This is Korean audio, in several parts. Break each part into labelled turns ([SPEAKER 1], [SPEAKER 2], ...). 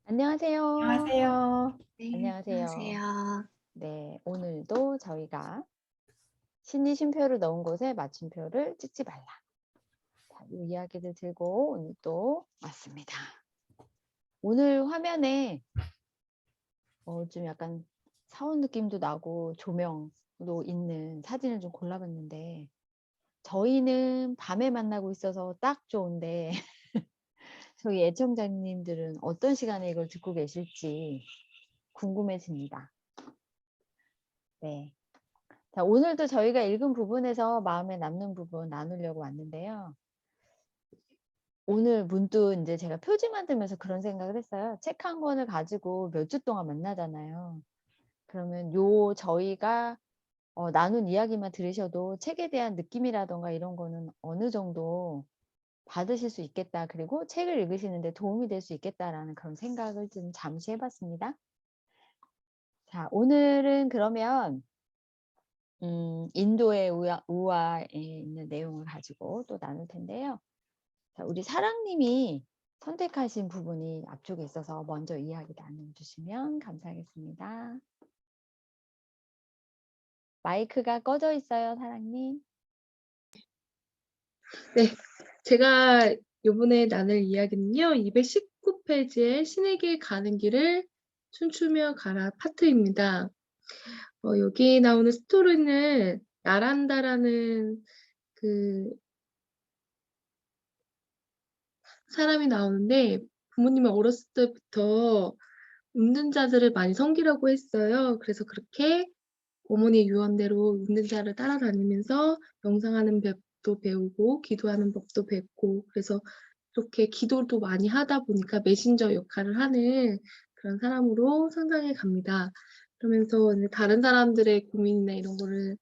[SPEAKER 1] 안녕하세요.
[SPEAKER 2] 안녕하세요.
[SPEAKER 3] 네,
[SPEAKER 1] 안녕하세요.
[SPEAKER 3] 안녕하세요.
[SPEAKER 1] 네, 오늘도 저희가 신이 쉼표를 넣은 곳에 마침표를 찍지 말라. 자, 이 이야기를 들고 오늘 또 왔습니다. 오늘 화면에 좀 약간 사원 느낌도 나고 조명도 있는 사진을 좀 골라봤는데 저희는 밤에 만나고 있어서 딱 좋은데 저희 애청자님들은 어떤 시간에 이걸 듣고 계실지 궁금해집니다. 네. 자, 오늘도 저희가 읽은 부분에서 마음에 남는 부분 나누려고 왔는데요. 오늘 문득 이제 제가 표지 만들면서 그런 생각을 했어요. 책 한 권을 가지고 몇 주 동안 만나잖아요. 그러면 저희가 나눈 이야기만 들으셔도 책에 대한 느낌이라던가 이런 거는 어느 정도 받으실 수 있겠다. 그리고 책을 읽으시는데 도움이 될 수 있겠다라는 그런 생각을 좀 잠시 해봤습니다. 자, 오늘은 그러면 인도의 우화에 있는 내용을 가지고 또 나눌 텐데요. 자, 우리 사랑님이 선택하신 부분이 앞쪽에 있어서 먼저 이야기 나눠주시면 감사하겠습니다. 마이크가 꺼져 있어요, 사랑님.
[SPEAKER 2] 네, 제가 요번에 나눌 이야기는요. 219페이지의 신에게 가는 길을 춤추며 가라 파트입니다. 여기 나오는 스토리는 나란다라는 그 사람이 나오는데 부모님이 어렸을 때부터 웃는 자들을 많이 섬기라고 했어요. 그래서 그렇게 어머니의 유언대로 웃는 자를 따라다니면서 명상하는 법도 배우고 기도하는 법도 배웠고 그래서 그렇게 기도도 많이 하다 보니까 메신저 역할을 하는 그런 사람으로 성장해 갑니다. 그러면서 이제 다른 사람들의 고민이나 이런 거를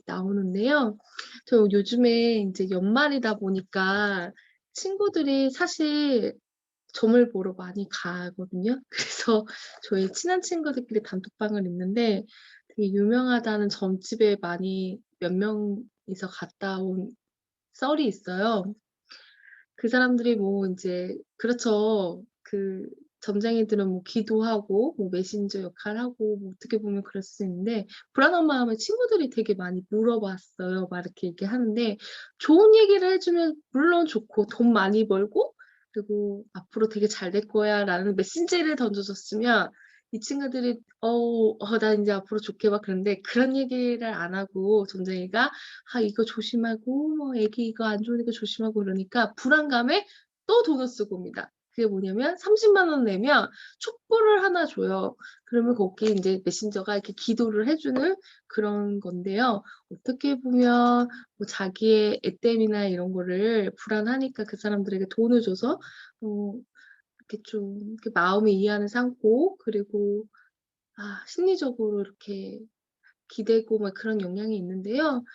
[SPEAKER 2] 나오는데요. 저 요즘에 인제 연말이다 보니까 친구들이 사실 점을 보러 많이 가거든요. 그래서 저희 친한 친구들끼리 단톡방을 있는데 되게 유명하다는 점집에 많이 몇 명이서 갔다 온 썰이 있어요. 그 사람들이 뭐 인제 그렇죠. 그 점쟁이들은 뭐 기도하고 뭐 메신저 역할하고 뭐 어떻게 보면 그럴 수 있는데 불안한 마음에 친구들이 되게 많이 물어봤어요. 막 이렇게 얘기하는데 좋은 얘기를 해 주면 물론 좋고 돈 많이 벌고 그리고 "앞으로 되게 잘 될 거야."라는 메시지를 던져 줬으면 이 친구들이 나 인제 앞으로 좋게 봐." 그러는데 그런 얘기를 안 하고 점쟁이가 "아 이거 조심하고 뭐 애기 이거 안 좋으니까 조심하고." 그러니까 불안감에 또 돈을 쓰고 옵니다. 그게 뭐냐면 30만 원 내면 촛불을 하나 줘요. 그러면 거기에 인제 메신저가 이렇게 기도를 해 주는 그런 건데요. 어떻게 보면 뭐 자기의 애땜이나 이런 거를 불안하니까 그 사람들에게 돈을 줘서 이렇게 좀 이렇게 마음의 이안을 삼고 그리고 심리적으로 이렇게 기대고 막 그런 영향이 있는데요.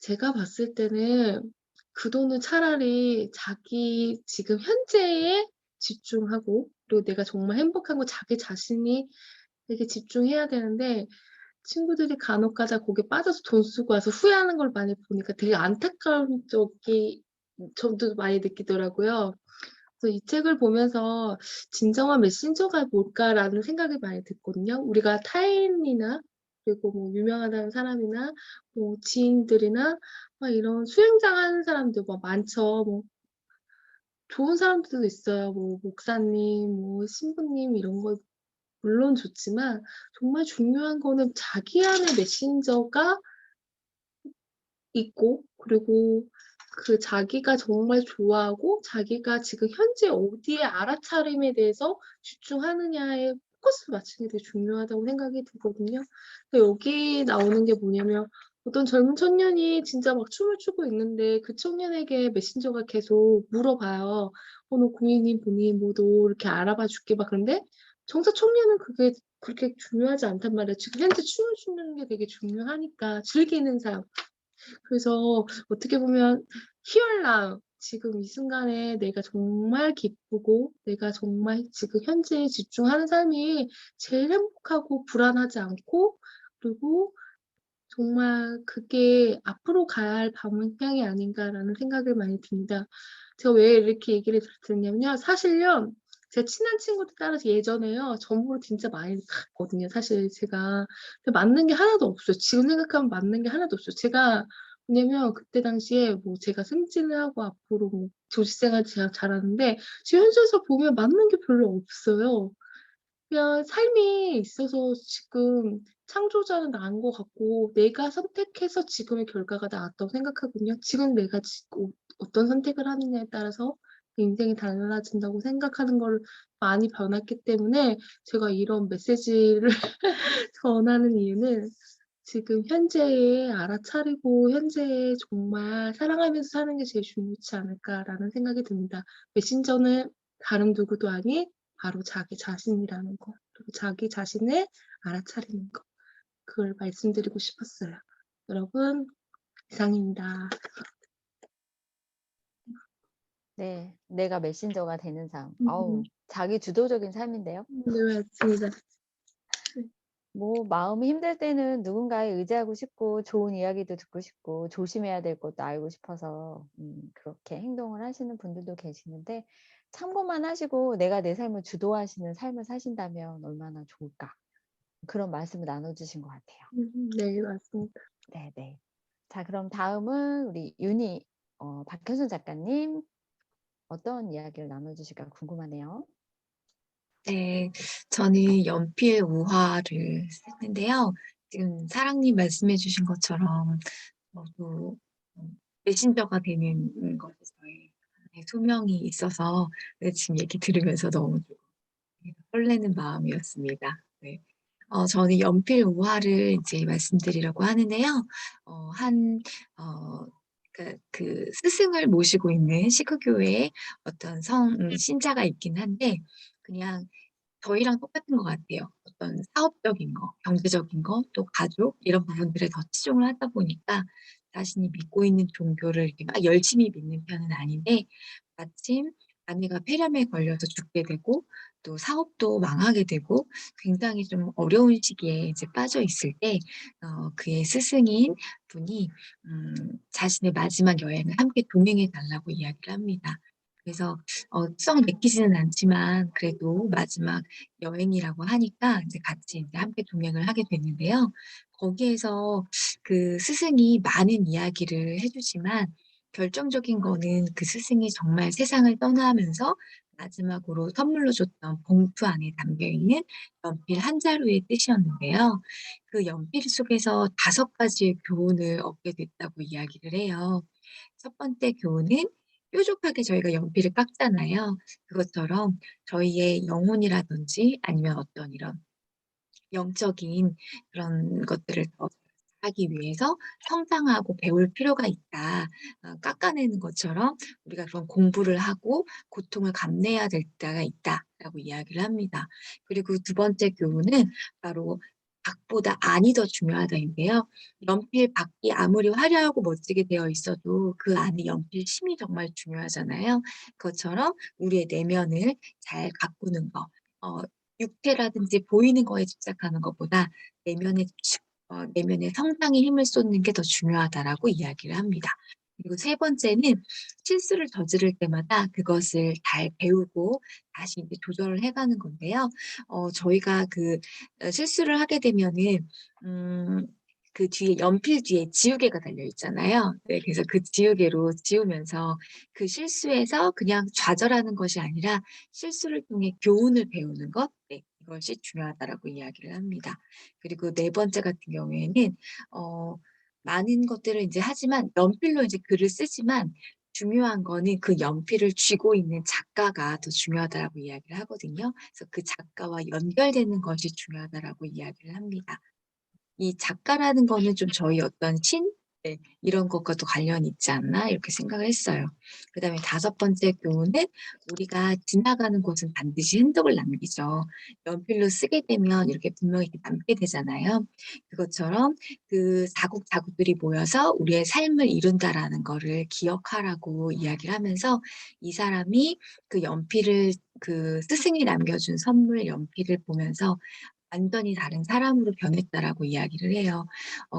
[SPEAKER 2] 제가 봤을 때는 그 돈은 차라리 자기 지금 현재에 집중하고 그리고 내가 정말 행복한 거 자기 자신이 되게 집중해야 되는데 친구들이 간혹 가다 거기에 빠져서 돈 쓰고 와서 후회하는 걸 많이 보니까 되게 안타까운 적이 저도 많이 느끼더라고요. 그래서 이 책을 보면서 '진정한 메신저가 뭘까?'라는 생각이 많이 들거든요. 우리가 타인이나 그리고 뭐 유명하다는 사람이나 뭐 지인들이나 막 이런 수행장 하는 사람들 뭐 많죠. 뭐 좋은 사람들도 있어요. 뭐 목사님, 뭐 신부님 이런 거 물론 좋지만 정말 중요한 거는 자기 안에 메신저가 있고 그리고 그 자기가 정말 좋아하고 자기가 지금 현재 어디에 알아차림에 대해서 집중하느냐에 포커스를 맞추는 게 되게 중요하다고 생각이 들거든요. 근데 여기 나오는 게 뭐냐면 어떤 젊은 청년이 진짜 막 춤을 추고 있는데 그 청년에게 메신저가 계속 물어봐요. 너 고인이 뭐니 뭐 너 이렇게 알아봐 줄게." 막 그런데 정작 청년은 그게 그렇게 중요하지 않단 말이에요. 지금 현재 춤을 추는 게 되게 중요하니까 즐기는 삶. 그래서 어떻게 보면 here now 지금 이 순간에 내가 정말 기쁘고 내가 정말 지금 현재에 집중하는 삶이 제일 행복하고 불안하지 않고 그리고 정말 그게 '앞으로 가야 할 방향이 아닌가.'라는 생각을 많이 듭니다. 제가 왜 이렇게 얘기를 드렸냐면요. 사실요 제 친한 친구들 따라서 예전에요. 정보를 진짜 많이 갔거든요 사실 제가. 근데 맞는 게 하나도 없어요. 지금 생각하면 맞는 게 하나도 없어요. 제가 왜냐면 그때 당시에 뭐 제가 승진을 하고 앞으로 뭐 조직 생활 제가 잘하는데 지금 현실에서 보면 맞는 게 별로 없어요. 그냥 삶이 있어서 지금 창조자는 나인 것 같고 내가 선택해서 지금의 결과가 나왔다고 생각하거든요. 지금 내가 어떤 선택을 하느냐에 따라서 내 인생이 달라진다고 생각하는 거를 많이 변했기 때문에 제가 이런 메시지를 전하는 이유는 지금 현재에 알아차리고 현재에 정말 사랑하면서 사는 게 제일 중요치 않을까라는 생각이 듭니다. 메신저는 다른 누구도 아닌 바로 자기 자신이라는 거. 그리고 자기 자신을 알아차리는 거. 그걸 말씀드리고 싶었어요. 여러분 이상입니다.
[SPEAKER 1] 네. 내가 메신저가 되는 삶.
[SPEAKER 2] 음.
[SPEAKER 1] 자기 주도적인 삶인데요.
[SPEAKER 2] 네 맞습니다. 네.
[SPEAKER 1] 뭐 마음이 힘들 때는 누군가에 의지하고 싶고 좋은 이야기도 듣고 싶고 조심해야 될 것도 알고 싶어서 그렇게 행동을 하시는 분들도 계시는데 참고만 하시고 내가 내 삶을 주도하시는 삶을 사신다면 얼마나 좋을까. 그런 말씀을 나눠 주신 것 같아요.
[SPEAKER 2] 네 맞습니다.
[SPEAKER 1] 네네. 자 그럼 다음은 우리 윤희 박효순 작가님 어떤 이야기를 나눠 주실까 궁금하네요.
[SPEAKER 3] 네. 저는 연필 우화를 썼는데요. 지금 사랑님 말씀해 주신 것처럼 저도 메신저가 되는 것에 저의 하나의 소명이 있어서 지금 얘기 들으면서 너무 좀 설레는 마음이었습니다. 네. 저는 연필 우화를 이제 말씀드리려고 하는데요. 어 한 그 스승을 모시고 있는 시크교회에 어떤 신자가 있긴 한데 그냥 저희랑 똑같은 것 같아요. 어떤 사업적인 거, 경제적인 거, 또 가족 이런 부분들에 더 치중을 하다 보니까 자신이 믿고 있는 종교를 이렇게 막 열심히 믿는 편은 아닌데 마침 아내가 폐렴에 걸려서 죽게 되고 또 사업도 망하게 되고 굉장히 좀 어려운 시기에 이제 빠져 있을 때 그의 스승인 분이 자신의 마지막 여행을 함께 동행해 달라고 이야기를 합니다. 그래서 썩 내키지는 않지만 그래도 마지막 여행이라고 하니까 이제 같이 인제 함께 동행을 하게 됐는데요. 거기에서 그 스승이 많은 이야기를 해 주지만 결정적인 거는 그 스승이 정말 세상을 떠나면서 마지막으로 선물로 줬던 봉투 안에 담겨 있는 연필 한 자루의 뜻이었는데요. 그 연필 속에서 5가지의 교훈을 얻게 됐다고 이야기를 해요. 첫 번째 교훈은 뾰족하게 저희가 연필을 깎잖아요. 그것처럼 저희의 영혼이라든지 아니면 어떤 이런 영적인 그런 것들을 더 하기 위해서 성장하고 배울 필요가 있다. 깎아내는 것처럼 우리가 그런 공부를 하고 고통을 감내해야 될 때가 있다라고 이야기를 합니다. 그리고 두 번째 교훈은 바로 박보다 안이 더 중요하다인데요. 연필 박이 아무리 화려하고 멋지게 되어 있어도 그 안에 연필 심이 정말 중요하잖아요. 그것처럼 우리의 내면을 잘 가꾸는 거. 어 육체라든지 보이는 거에 집착하는 것보다 내면의 성장에 힘을 쏟는 게 더 중요하다라고 이야기를 합니다. 그리고 세 번째는 실수를 저지를 때마다 그것을 잘 배우고 다시 이제 조절을 해 가는 건데요. 저희가 실수를 하게 되면은 음 그 뒤에 연필 뒤에 지우개가 달려 있잖아요. 네 그래서 그 지우개로 지우면서 그 실수에서 그냥 좌절하는 것이 아니라 실수를 통해 교훈을 배우는 것 이것이 중요하다라고 이야기를 합니다. 그리고 네 번째 같은 경우에는 어 많은 것들을 인제 하지만 연필로 이제 글을 쓰지만 중요한 거는 그 연필을 쥐고 있는 작가가 더 중요하다라고 이야기를 하거든요. 그래서 그 작가와 연결되는 것이 중요하다라고 이야기를 합니다. 이 작가라는 거는 좀 저희 어떤 신 이런 것과도 관련이 있지 않나 이렇게 생각을 했어요. 그다음에 다섯 번째 교훈은 우리가 지나가는 곳은 반드시 흔적을 남기죠. 연필로 쓰게 되면 이렇게 분명히 이렇게 남게 되잖아요. 그것처럼 그 자국자국들이 모여서 우리의 삶을 이룬다라는 거를 기억하라고 이야기를 하면서 이 사람이 그 연필을 그 스승이 남겨준 선물 연필을 보면서 완전히 다른 사람으로 변했다라고 이야기를 해요.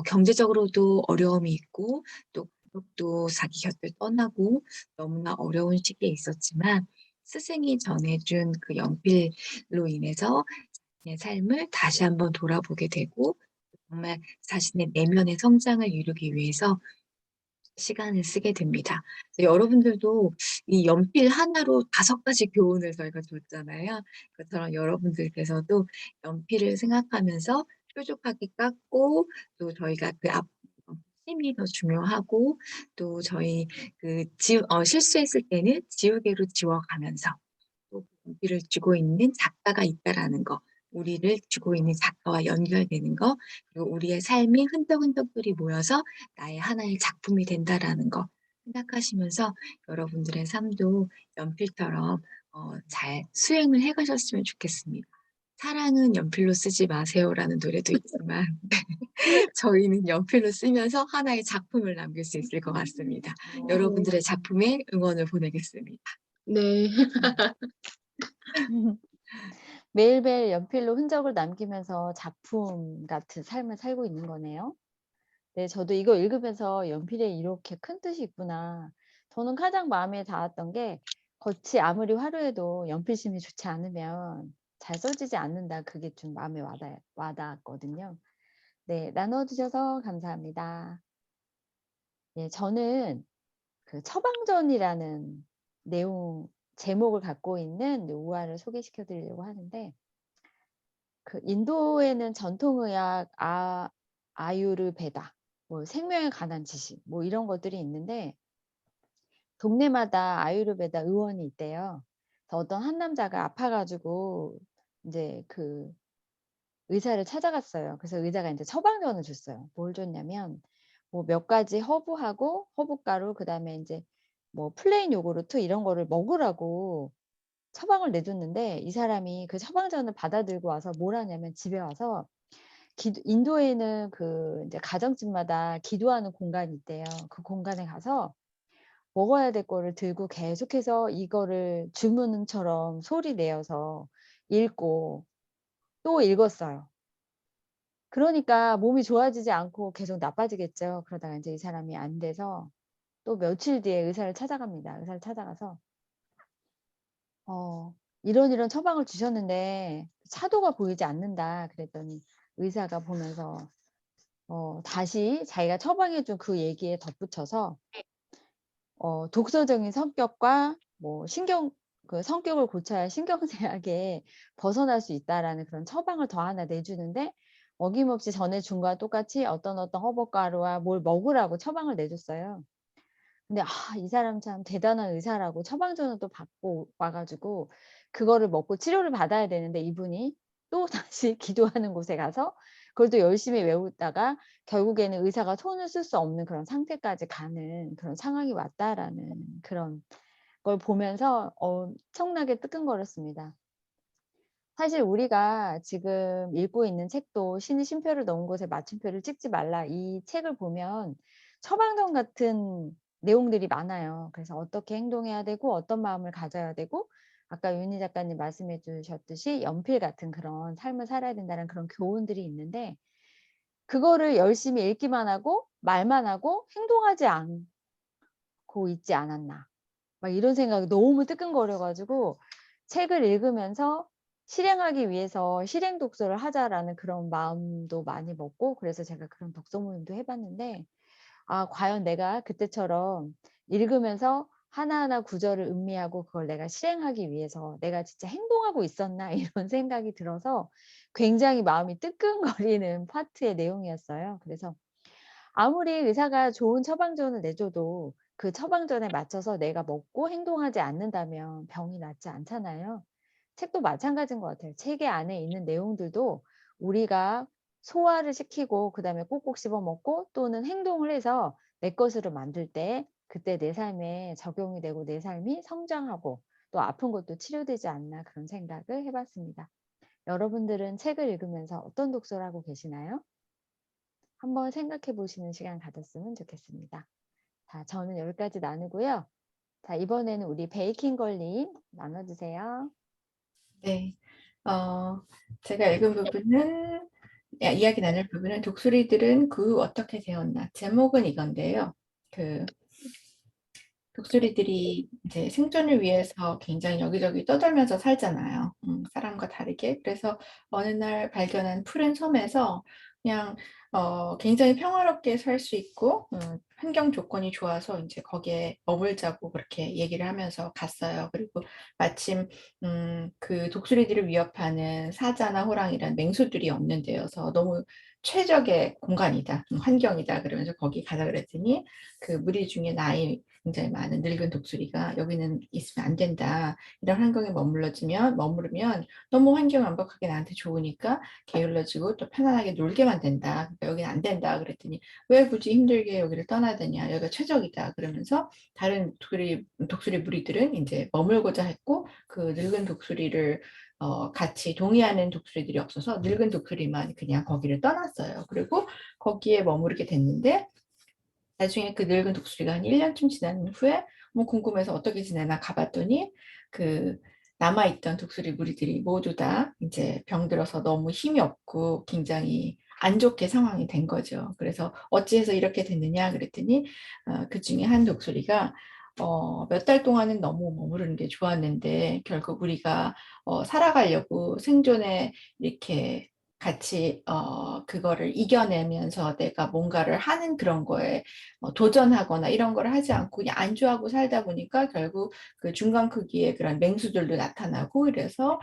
[SPEAKER 3] 경제적으로도 어려움이 있고 또 가족도 자기 곁을 떠나고 너무나 어려운 시기에 있었지만 스승이 전해준 그 연필로 인해서 자신의 삶을 다시 한번 돌아보게 되고 정말 자신의 내면의 성장을 이루기 위해서 시간을 쓰게 됩니다. 그래서 여러분들도 이 연필 하나로 5가지 교훈을 저희가 줬잖아요. 그처럼 여러분들께서도 연필을 생각하면서 뾰족하게 깎고 또 저희가 그 앞 힘이 더 중요하고 또 저희 실수했을 때는 지우개로 지워가면서 또 연필을 쥐고 있는 작가가 있다라는 거, 우리를 쥐고 있는 작가와 연결되는 거, 그리고 우리의 삶이 흔적흔적들이 모여서 나의 하나의 작품이 된다라는 거 생각하시면서 여러분들의 삶도 연필처럼 잘 수행을 해 가셨으면 좋겠습니다. "사랑은 연필로 쓰지 마세요."라는 노래도 있지만 저희는 연필로 쓰면서 하나의 작품을 남길 수 있을 것 같습니다. 여러분들의 작품에 응원을 보내겠습니다.
[SPEAKER 2] 네.
[SPEAKER 1] 매일매일 연필로 흔적을 남기면서 작품 같은 삶을 살고 있는 거네요. 네, 저도 이거 읽으면서 '연필에 이렇게 큰 뜻이 있구나.' 저는 가장 마음에 닿았던 게 '겉이 아무리 화려해도 연필심이 좋지 않으면 잘 써지지 않는다.' 그게 좀 마음에 와닿았거든요. 네, 나눠 주셔서 감사합니다. 예, 저는 그 처방전이라는 내용 제목을 갖고 있는 우화를 소개시켜 드리려고 하는데, 그 인도에는 전통의학 아유르베다, 뭐 생명에 관한 지식 뭐 이런 것들이 있는데 동네마다 아유르베다 의원이 있대요. 그래서 어떤 한 남자가 아파 가지고 인제 그 의사를 찾아갔어요. 그래서 의사가 인제 처방전을 줬어요. 뭘 줬냐면 뭐 몇 가지 허브하고 허브가루, 그다음에 인제 뭐 플레인 요구르트 이런 거를 먹으라고 처방을 내줬는데, 이 사람이 그 처방전을 받아들고 와서 뭘 하냐면 집에 와서 인도에는 그 인제 가정집마다 기도하는 공간이 있대요. 그 공간에 가서 먹어야 될 거를 들고 계속해서 이거를 주문처럼 소리 내어서 읽고 또 읽었어요. 그러니까 몸이 좋아지지 않고 계속 나빠지겠죠. 그러다가 인제 이 사람이 안 돼서 또 며칠 뒤에 의사를 찾아갑니다. 의사를 찾아가서 "이런 이런 처방을 주셨는데 차도가 보이지 않는다." 그랬더니 의사가 보면서 다시 자기가 처방해 준 그 얘기에 덧붙여서 독서적인 성격과 뭐 성격을 고쳐야 신경쇠약에 벗어날 수 있다라는 그런 처방을 더 하나 내주는데, 어김없이 전에 준 거와 똑같이 어떤 허브가루와 뭘 먹으라고 처방을 내줬어요. 근데 이 사람 참 대단한 의사라고 처방전을 또 받고 와 가지고 그거를 먹고 치료를 받아야 되는데, 이분이 또다시 기도하는 곳에 가서 그걸 또 열심히 외우다가 결국에는 의사가 손을 쓸 수 없는 그런 상태까지 가는 그런 상황이 왔다라는 그런 걸 보면서 엄청나게 뜨끔거렸습니다. 사실 우리가 지금 읽고 있는 책도 "신이 쉼표를 넣은 곳에 마침표를 찍지 말라." 이 책을 보면 처방전 같은 내용들이 많아요. 그래서 어떻게 행동해야 되고 어떤 마음을 가져야 되고, 아까 윤희 작가님 말씀해 주셨듯이 연필 같은 그런 삶을 살아야 된다는 그런 교훈들이 있는데, 그거를 열심히 읽기만 하고 말만 하고 행동하지 않고 있지 않았나. 막 이런 생각이 너무 뜨끔거려 가지고 책을 읽으면서 실행하기 위해서 '실행 독서를 하자.'라는 그런 마음도 많이 먹고, 그래서 제가 그런 독서 모임도 해 봤는데, 과연 내가 그때처럼 읽으면서 하나하나 구절을 음미하고 그걸 내가 실행하기 위해서 내가 진짜 행동하고 있었나 이런 생각이 들어서 굉장히 마음이 뜨끔거리는 파트의 내용이었어요. 그래서 아무리 의사가 좋은 처방전을 내줘도 그 처방전에 맞춰서 내가 먹고 행동하지 않는다면 병이 낫지 않잖아요. 책도 마찬가지인 것 같아요. 책의 안에 있는 내용들도 우리가 소화를 시키고 그다음에 꼭꼭 씹어 먹고 또는 행동을 해서 내 것으로 만들 때 그때 내 삶에 적용이 되고 내 삶이 성장하고 또 아픈 것도 치료되지 않나, 그런 생각을 해 봤습니다. 여러분들은 책을 읽으면서 어떤 독서를 하고 계시나요? 한번 생각해 보시는 시간 가졌으면 좋겠습니다. 자, 저는 여기까지 나누고요. 자, 이번에는 우리 베이킹 걸님 나눠 주세요.
[SPEAKER 4] 네. 어 제가 읽은 부분은 이야기 나눌 부분은 "독수리들은 그 후 어떻게 되었나." 제목은 이건데요. 그 독수리들이 이제 생존을 위해서 굉장히 여기저기 떠돌면서 살잖아요. 사람과 다르게. 그래서 어느 날 발견한 푸른 섬에서 그냥 굉장히 평화롭게 살 수 있고 환경 조건이 좋아서 이제 거기에 머물자고 그렇게 얘기를 하면서 갔어요. 그리고 마침 그 독수리들을 위협하는 사자나 호랑이란 맹수들이 없는 데여서 너무 최적의 공간이다, 환경이다 그러면서 거기 가자 그랬더니 그 무리 중에 나이 굉장히 많은 늙은 독수리가 여기는 있으면 안 된다. 이런 환경에 머무르면 너무 환경 완벽하게 나한테 좋으니까 게을러지고 또 편안하게 놀게만 된다. 그러니까 여기는 안 된다. 그랬더니 왜 굳이 힘들게 여기를 떠나야 되냐. 여기가 최적이다. 그러면서 다른 독수리 무리들은 이제 머물고자 했고 그 늙은 독수리를 같이 동의하는 독수리들이 없어서 늙은 독수리만 그냥 거기를 떠났어요. 그리고 거기에 머무르게 됐는데 나중에 그 늙은 독수리가 한 1년쯤 지난 후에 뭐 궁금해서 어떻게 지내나 가봤더니 그 남아있던 독수리 무리들이 모두 다 이제 병들어서 너무 힘이 없고 굉장히 안 좋게 상황이 된 거죠. 그래서 어찌해서 이렇게 됐느냐 그랬더니 그 중에 한 독수리가 몇 달 동안은 너무 머무르는 게 좋았는데 결국 우리가 살아가려고 생존에 이렇게 같이 그거를 이겨내면서 내가 뭔가를 하는 그런 거에 도전하거나 이런 걸 하지 않고 그냥 안주하고 살다 보니까 결국 그 중간 크기의 그런 맹수들도 나타나고 이래서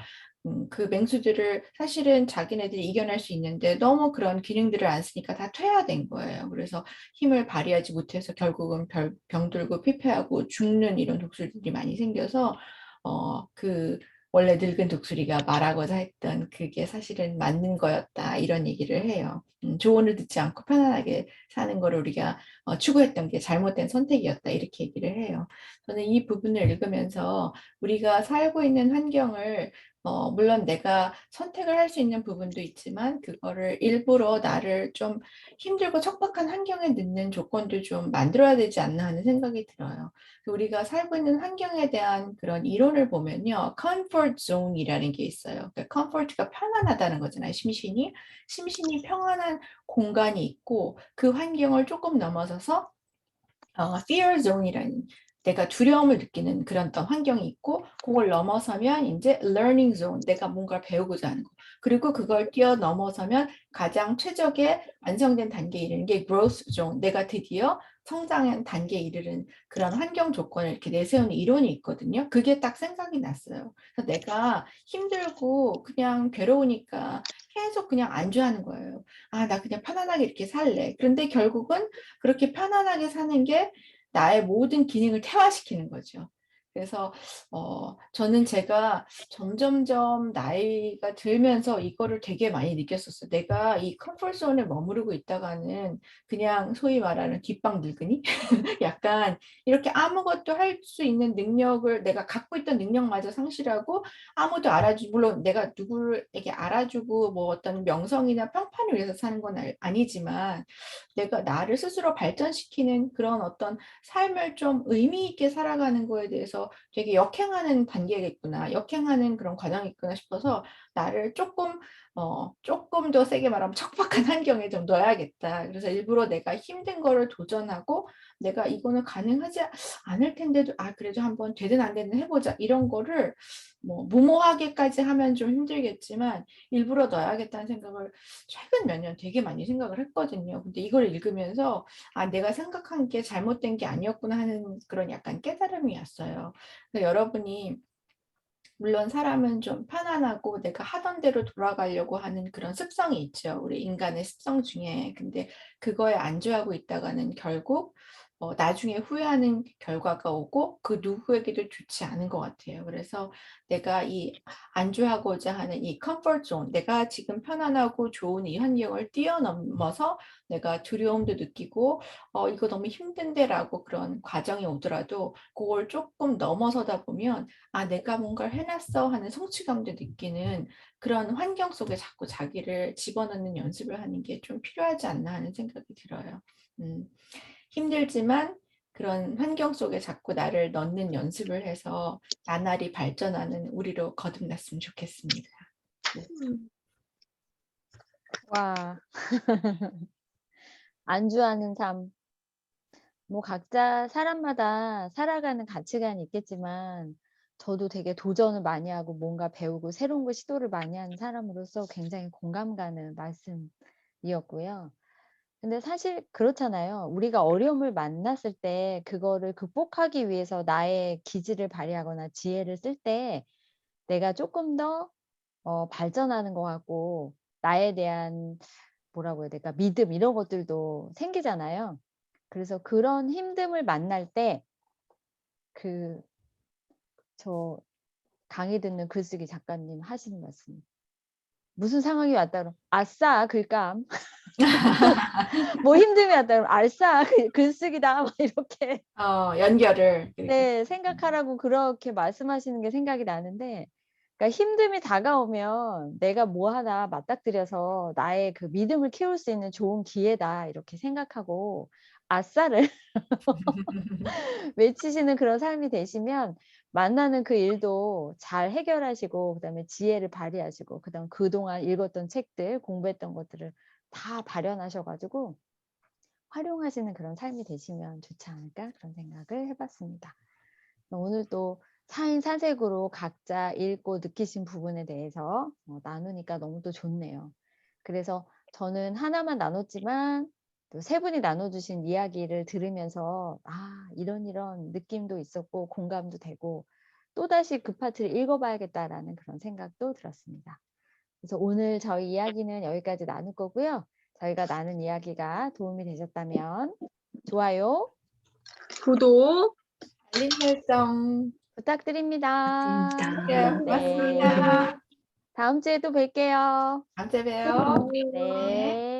[SPEAKER 4] 그 맹수들을 사실은 자기네들이 이겨낼 수 있는데 너무 그런 기능들을 안 쓰니까 다 퇴화된 거예요. 그래서 힘을 발휘하지 못해서 결국은 병들고 피폐하고 죽는 이런 독수리들이 많이 생겨서 그 원래 늙은 독수리가 말하고자 했던 그게 사실은 맞는 거였다 이런 얘기를 해요. 조언을 듣지 않고 편안하게 사는 걸 우리가 추구했던 게 잘못된 선택이었다 이렇게 얘기를 해요. 저는 이 부분을 읽으면서 우리가 살고 있는 환경을 물론 내가 선택을 할 수 있는 부분도 있지만 그거를 일부러 나를 좀 힘들고 척박한 환경에 넣는 조건도 좀 만들어야 되지 않나 하는 생각이 들어요. 우리가 살고 있는 환경에 대한 그런 이론을 보면요. comfort zone이라는 게 있어요. 그러니까 comfort가 편안하다는 거잖아요. 심신이 평안한 공간이 있고 그 환경을 조금 넘어서서 fear zone이라는 내가 두려움을 느끼는 그런 어떤 환경이 있고 그걸 넘어서면 이제 learning zone 내가 뭔가를 배우고자 하는 거 그리고 그걸 뛰어넘어서면 가장 최적의 완성된 단계에 이르는 게 growth zone 내가 드디어 성장한 단계에 이르는 그런 환경 조건을 이렇게 내세우는 이론이 있거든요. 그게 딱 생각이 났어요. 그래서 내가 힘들고 그냥 괴로우니까 계속 그냥 안주하는 거예요. 아, 나 그냥 편안하게 이렇게 살래. 그런데 결국은 그렇게 편안하게 사는 게 나의 모든 기능을 퇴화시키는 거죠. 그래서 저는 제가 점점점 나이가 들면서 이거를 되게 많이 느꼈었어요. 내가 이 컴포트 존에 머무르고 있다가는 그냥 소위 말하는 뒷방 늙은이? 약간 이렇게 아무것도 할 수 있는 능력을 내가 갖고 있던 능력마저 상실하고 아무도 물론 내가 누구에게 알아주고 뭐 어떤 명성이나 평판을 위해서 사는 건 아니지만 내가 나를 스스로 발전시키는 그런 어떤 삶을 좀 의미 있게 살아가는 거에 대해서 되게 역행하는 단계겠구나, 역행하는 그런 과정이구나 싶어서 나를 조금 더 세게 말하면 척박한 환경에 좀 넣어야겠다. 그래서 일부러 내가 힘든 거를 도전하고 내가 이거는 가능하지 않을 텐데도 그래도 한번 되든 안 되든 해보자. 이런 거를 뭐 무모하게까지 하면 좀 힘들겠지만 일부러 넣어야겠다는 생각을 최근 몇 년 되게 많이 생각을 했거든요. 근데 이걸 읽으면서 내가 생각한 게 잘못된 게 아니었구나 하는 그런 약간 깨달음이 왔어요. 그래서 여러분이 물론 사람은 좀 편안하고 내가 하던 대로 돌아가려고 하는 그런 습성이 있죠. 우리 인간의 습성 중에. 근데 그거에 안주하고 있다가는 결국 나중에 후회하는 결과가 오고 그 누구에게도 좋지 않은 것 같아요. 그래서 내가 이 안주하고자 하는 이 comfort zone, 내가 지금 편안하고 좋은 이 환경을 뛰어넘어서 내가 두려움도 느끼고 이거 너무 힘든데라고 그런 과정이 오더라도 그걸 조금 넘어서다 보면 내가 뭔가를 해놨어 하는 성취감도 느끼는 그런 환경 속에 자꾸 자기를 집어넣는 연습을 하는 게 좀 필요하지 않나 하는 생각이 들어요. 힘들지만 그런 환경 속에 자꾸 나를 넣는 연습을 해서 나날이 발전하는 우리로 거듭났으면 좋겠습니다. 네.
[SPEAKER 1] 와. 안주하는 삶. 뭐 각자 사람마다 살아가는 가치관이 있겠지만 저도 되게 도전을 많이 하고 뭔가 배우고 새로운 거 시도를 많이 하는 사람으로서 굉장히 공감 가는 말씀이었고요. 근데 사실 그렇잖아요. 우리가 어려움을 만났을 때 그거를 극복하기 위해서 나의 기지를 발휘하거나 지혜를 쓸 때 내가 조금 더 발전하는 것 같고 나에 대한 뭐라고 해야 될까? 믿음 이런 것들도 생기잖아요. 그래서 그런 힘듦을 만날 때 저 강의 듣는 글쓰기 작가님 하시는 말씀. 무슨 상황이 왔다 그러면 "아싸 글감." 뭐 힘듦이 왔다 그러면 "알싸 글쓰기다." 막 이렇게
[SPEAKER 4] 연결을 이렇게.
[SPEAKER 1] 네 생각하라고 그렇게 말씀하시는 게 생각이 나는데 그러니까 힘듦이 다가오면 '내가 뭐 하나 맞닥뜨려서 나의 그 믿음을 키울 수 있는 좋은 기회다.' 이렇게 생각하고 아싸를 외치시는 그런 삶이 되시면 만나는 그 일도 잘 해결하시고 그다음에 지혜를 발휘하시고 그다음 그동안 읽었던 책들 공부했던 것들을 다 발현하셔 가지고 활용하시는 그런 삶이 되시면 좋지 않을까 그런 생각을 해 봤습니다. 오늘 또 사인 사색으로 각자 읽고 느끼신 부분에 대해서 나누니까 너무 또 좋네요. 그래서 저는 하나만 나눴지만 또 세 분이 나눠 주신 이야기를 들으면서 '아 이런 느낌도 있었고 공감도 되고 또다시 그 파트를 읽어 봐야겠다.'라는 그런 생각도 들었습니다. 그래서 오늘 저희 이야기는 여기까지 나눌 거고요. 저희가 나눈 이야기가 도움이 되셨다면 좋아요
[SPEAKER 2] 구독.
[SPEAKER 4] 알림 설정.
[SPEAKER 1] 부탁드립니다.
[SPEAKER 4] 네,
[SPEAKER 3] 맞습니다.
[SPEAKER 1] 네.
[SPEAKER 4] 고맙습니다.
[SPEAKER 1] 다음 주에 또 뵐게요.
[SPEAKER 4] 다음 주에 봬요.
[SPEAKER 1] 네.